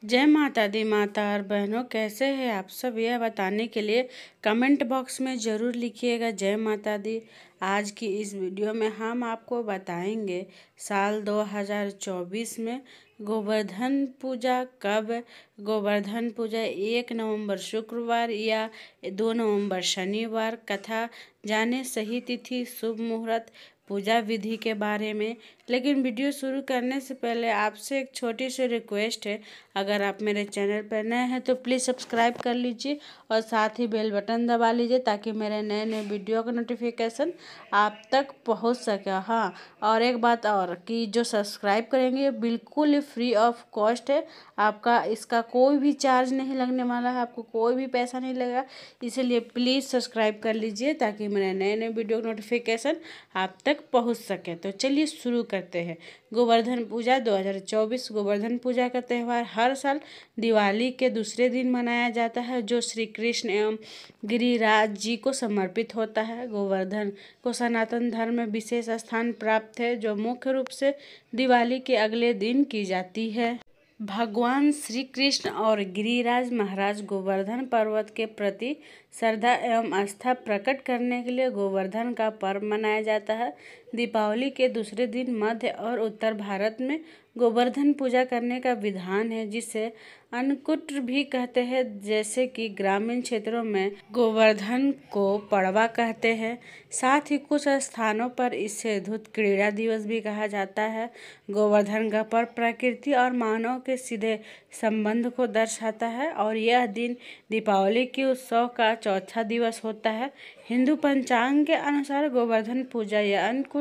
जय माता दी माता और बहनों, कैसे हैं आप सब? यह बताने के लिए कमेंट बॉक्स में ज़रूर लिखिएगा जय माता दी। आज की इस वीडियो में हम आपको बताएंगे साल 2024 में गोवर्धन पूजा कब है। गोवर्धन पूजा 1 नवंबर शुक्रवार या 2 नवंबर शनिवार। कथा जाने सही तिथि, शुभ मुहूर्त, पूजा विधि के बारे में। लेकिन वीडियो शुरू करने से पहले आपसे एक छोटी सी रिक्वेस्ट है, अगर आप मेरे चैनल पर नए हैं तो प्लीज़ सब्सक्राइब कर लीजिए और साथ ही बेल बटन दबा लीजिए ताकि मेरे नए नए वीडियो का नोटिफिकेशन आप तक पहुंच सके। हाँ, और एक बात और कि जो सब्सक्राइब करेंगे बिल्कुल फ्री ऑफ कॉस्ट है, आपका इसका कोई भी चार्ज नहीं लगने वाला है, आपको कोई भी पैसा नहीं लगेगा। इसीलिए प्लीज़ सब्सक्राइब कर लीजिए ताकि मेरे नए नए वीडियो का नोटिफिकेशन आप तक पहुंच सके। तो चलिए शुरू करते हैं। गोवर्धन पूजा 2024। गोवर्धन पूजा का त्यौहार हर साल दिवाली के दूसरे दिन मनाया जाता है, जो श्री कृष्ण एवं गिरिराज जी को समर्पित होता है। गोवर्धन को सनातन धर्म में विशेष स्थान प्राप्त है, जो मुख्य रूप से दिवाली के अगले दिन की जाती है। भगवान श्री कृष्ण और गिरिराज महाराज गोवर्धन पर्वत के प्रति श्रद्धा एवं आस्था प्रकट करने के लिए गोवर्धन का पर्व मनाया जाता है। दीपावली के दूसरे दिन मध्य और उत्तर भारत में गोवर्धन पूजा करने का विधान है, जिसे अन्नकूट भी कहते हैं, जैसे कि ग्रामीण क्षेत्रों में गोवर्धन को पड़वा कहते हैं। साथ ही कुछ स्थानों पर इसे धूत क्रीड़ा दिवस भी कहा जाता है। गोवर्धन का पर्व प्रकृति और मानव के सीधे संबंध को दर्शाता है और यह दिन दीपावली के उत्सव का चौथा दिवस होता है। हिंदू पंचांग के अनुसार गोवर्धन पूजा या अन्नकूट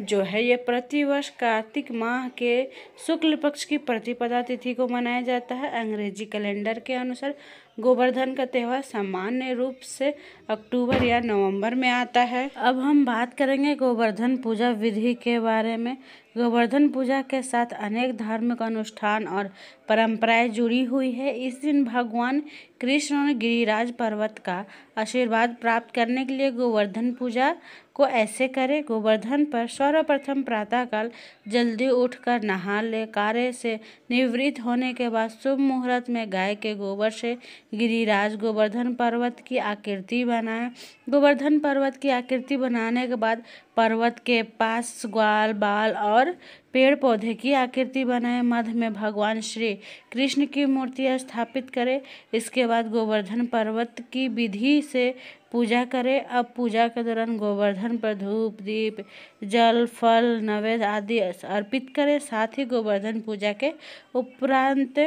जो है ये प्रतिवर्ष कार्तिक माह के शुक्ल पक्ष की प्रतिपदा तिथि को मनाया जाता है। अंग्रेजी कैलेंडर के अनुसार गोवर्धन का त्यौहार सामान्य रूप से अक्टूबर या नवंबर में आता है। अब हम बात करेंगे गोवर्धन पूजा विधि के बारे में। गोवर्धन पूजा के साथ अनेक धार्मिक अनुष्ठान और परंपराएं जुड़ी हुई है। इस दिन भगवान कृष्ण और गिरिराज पर्वत का आशीर्वाद प्राप्त करने के लिए गोवर्धन पूजा को ऐसे करें। गोवर्धन पर सर्वप्रथम प्रातःकाल जल्दी उठकर नहा ले। कार्य से निवृत्त होने के बाद शुभ मुहूर्त में गाय के गोबर से गिरिराज गोवर्धन पर्वत की आकृति बनाएं। गोवर्धन पर्वत की आकृति बनाने के बाद पर्वत के पास ग्वाल बाल और पेड़ पौधे की आकृति बनाएं। मध्य में भगवान श्री कृष्ण की मूर्ति स्थापित करें। इसके बाद गोवर्धन पर्वत की विधि से पूजा करें। अब पूजा के दौरान गोवर्धन पर धूप दीप जल फल नैवेद्य आदि अर्पित करें। साथ ही गोवर्धन पूजा के उपरांत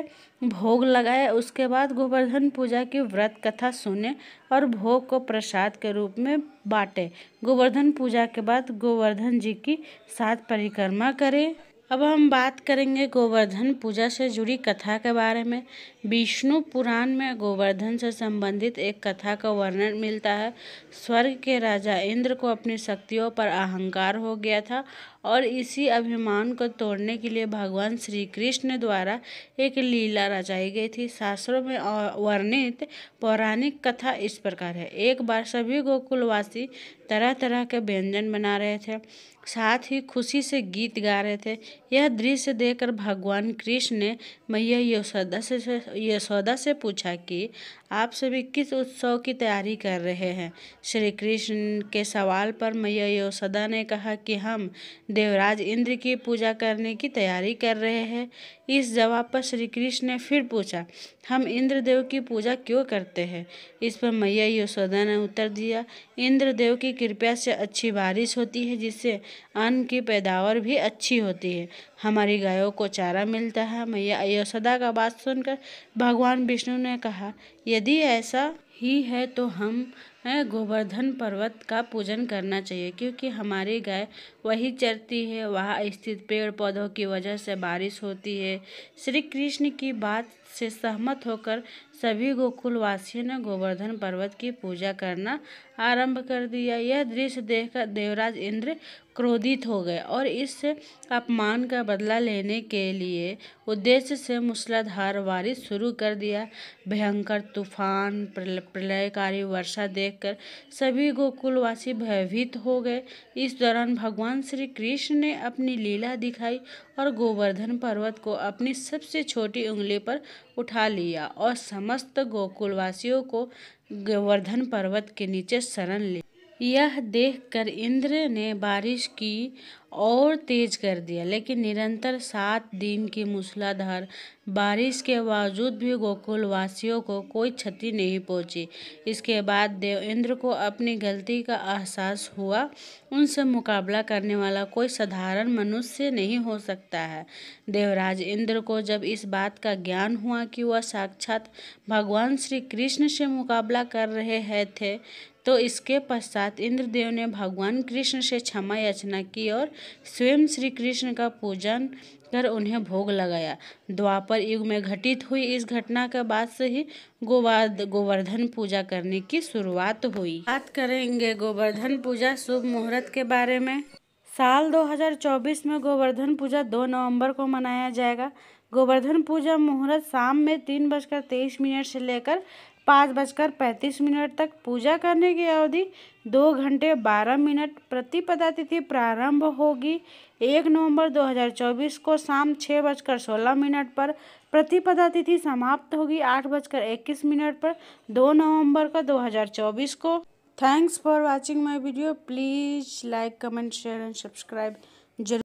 भोग लगाए। उसके बाद गोवर्धन पूजा की व्रत कथा सुने और भोग को प्रसाद के रूप में बांटे। गोवर्धन पूजा के बाद गोवर्धन जी की 7 परिक्रमा करें। अब हम बात करेंगे गोवर्धन पूजा से जुड़ी कथा के बारे में। विष्णु पुराण में गोवर्धन से संबंधित एक कथा का वर्णन मिलता है। स्वर्ग के राजा इंद्र को अपनी शक्तियों पर अहंकार हो गया था और इसी अभिमान को तोड़ने के लिए भगवान श्री कृष्ण द्वारा एक लीला रचाई गई थी। शास्त्रों में वर्णित पौराणिक कथा इस प्रकार है। एक बार सभी गोकुलवासी तरह तरह के व्यंजन बना रहे थे, साथ ही खुशी से गीत गा रहे थे। यह दृश्य देखकर भगवान कृष्ण ने मैया यशोदा से पूछा कि आप सभी किस उत्सव की तैयारी कर रहे हैं। श्री कृष्ण के सवाल पर मैया यशोदा ने कहा कि हम देवराज इंद्र की पूजा करने की तैयारी कर रहे हैं। इस जवाब पर श्री कृष्ण ने फिर पूछा, हम इंद्रदेव की पूजा क्यों करते हैं। इस पर मैया यशोदा ने उत्तर दिया, इंद्रदेव की कृपा से अच्छी बारिश होती है, जिससे अन्न की पैदावार भी अच्छी होती है, हमारी गायों को चारा मिलता है। मैया यशोदा का बात सुनकर भगवान विष्णु ने कहा, यदि ऐसा ही है तो हम गोवर्धन पर्वत का पूजन करना चाहिए, क्योंकि हमारी गाय वही चरती है, वहाँ स्थित पेड़ पौधों की वजह से बारिश होती है। श्री कृष्ण की बात से सहमत होकर सभी गोकुलवासियों ने गोवर्धन पर्वत की पूजा करना आरंभ कर दिया। यह दृश्य देखकर देवराज इंद्र क्रोधित हो गए और इस अपमान का बदला लेने के लिए उद्देश्य से मूसलाधार बारिश शुरू कर दिया। भयंकर तूफान प्रलयकारी वर्षा देख देखकर सभी गोकुलवासी भयभीत हो गए। इस दौरान भगवान श्री कृष्ण ने अपनी लीला दिखाई और गोवर्धन पर्वत को अपनी सबसे छोटी उंगली पर उठा लिया और समस्त गोकुलवासियों को गोवर्धन पर्वत के नीचे शरण ली। यह देखकर इंद्र ने बारिश की और तेज कर दिया, लेकिन निरंतर 7 दिन की मूसलाधार बारिश के बावजूद भी गोकुलवासियों को कोई क्षति नहीं पहुंची। इसके बाद देव इंद्र को अपनी गलती का एहसास हुआ। उनसे मुकाबला करने वाला कोई साधारण मनुष्य नहीं हो सकता है। देवराज इंद्र को जब इस बात का ज्ञान हुआ कि वह साक्षात भगवान श्री कृष्ण से मुकाबला कर रहे थे, तो इसके पश्चात इंद्रदेव ने भगवान कृष्ण से क्षमा याचना की और स्वयं श्री कृष्ण का पूजन कर उन्हें भोग लगाया। द्वापर युग में घटित हुई इस घटना के बाद से ही गोवर्धन पूजा करने की शुरुआत हुई। बात करेंगे गोवर्धन पूजा शुभ मुहूर्त के बारे में। साल 2024 में गोवर्धन पूजा 2 नवंबर को मनाया जाएगा। गोवर्धन पूजा मुहूर्त शाम में 3:23 से लेकर 5:35 तक। पूजा करने की अवधि 2 घंटे 12 मिनट। प्रतिपदा तिथि प्रारंभ होगी 1 नवंबर 2024 को शाम 6:16 पर। प्रतिपदा तिथि समाप्त होगी 8:21 पर 2 नवंबर का 2024 को। Thanks for watching my video. Please like, comment, share and subscribe.